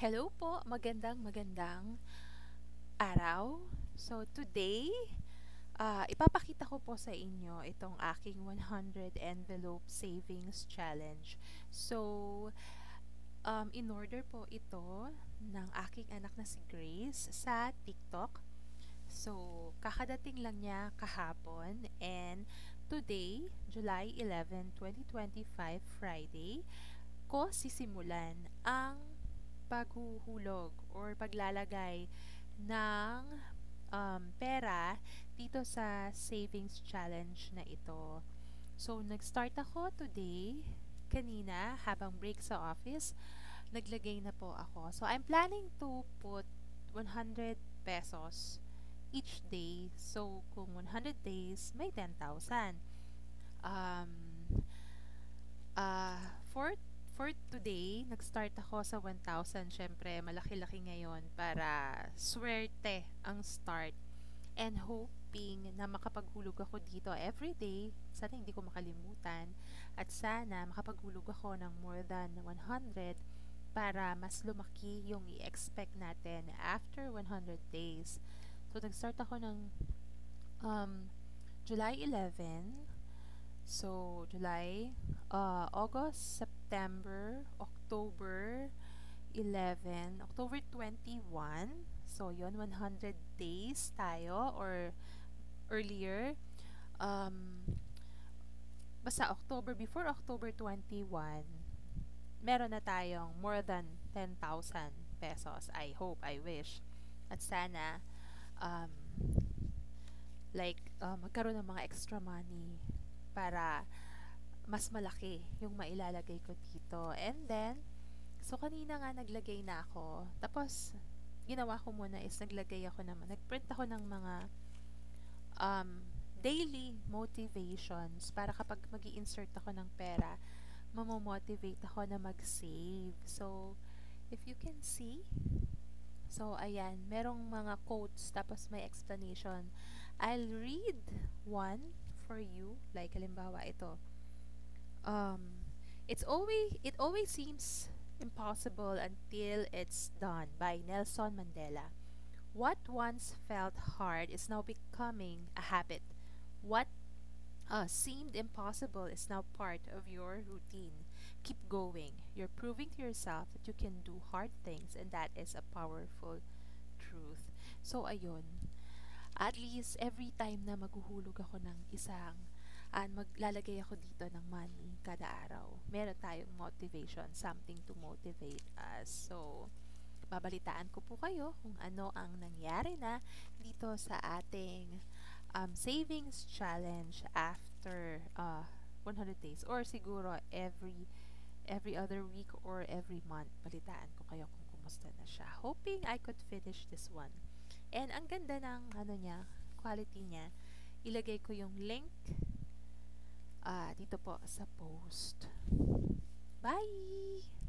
Hello po, magandang araw. So today, ipapakita ko po sa inyo itong aking 100 envelope savings challenge. So, in order po ito ng aking anak na si Grace sa TikTok. So, kakadating lang niya kahapon and today, July 11, 2025, Friday, ko sisimulan ang paghuhulog or paglalagay ng pera dito sa savings challenge na ito. So, nag-start ako today, kanina, habang break sa office, naglagay na po ako. So, I'm planning to put 100 pesos each day. So, kung 100 days, may 10,000. Um, for today, nag-start ako sa 1,000. Syempre, malaki-laki ngayon para swerte ang start. And hoping na makapaghulog ako dito every day. Sana hindi ko makalimutan. At sana makapaghulog ako ng more than 100 para mas lumaki yung i-expect natin after 100 days. So, nag-start ako ng July 11. So, July, August, September, October 11, October 21. So, yon 100 days tayo or earlier. Um, Basta October, before October 21, meron na tayong more than 10,000 pesos. I hope, I wish. At sana, um, magkaroon ng mga extra money para mas malaki yung mailalagay ko dito. And then, so kanina nga naglagay na ako. Tapos, ginawa ko muna is naglagay ako naman, nagprint ako ng mga daily motivations para kapag mag insert ako ng pera, mamomotivate ako na mag-save. So, if you can see, so ayan, merong mga quotes tapos may explanation. I'll read one for you. Like, halimbawa ito. It always seems impossible until it's done by Nelson Mandela. What once felt hard is now becoming a habit. What seemed impossible is now part of your routine. Keep going. You're proving to yourself that you can do hard things, and that is a powerful truth. So, ayun. At least, every time na maghuhulog ako ng isang maglalagay ako dito ng money kada araw, meron tayong motivation, something to motivate us. So, babalitaan ko po kayo kung ano ang nangyari na dito sa ating savings challenge after 100 days or siguro every other week or every month. Balitaan ko kayo kung kumusta na siya. Hoping I could finish this one. And ang ganda ng quality niya. Ilagay ko yung link dito po sa post. Bye!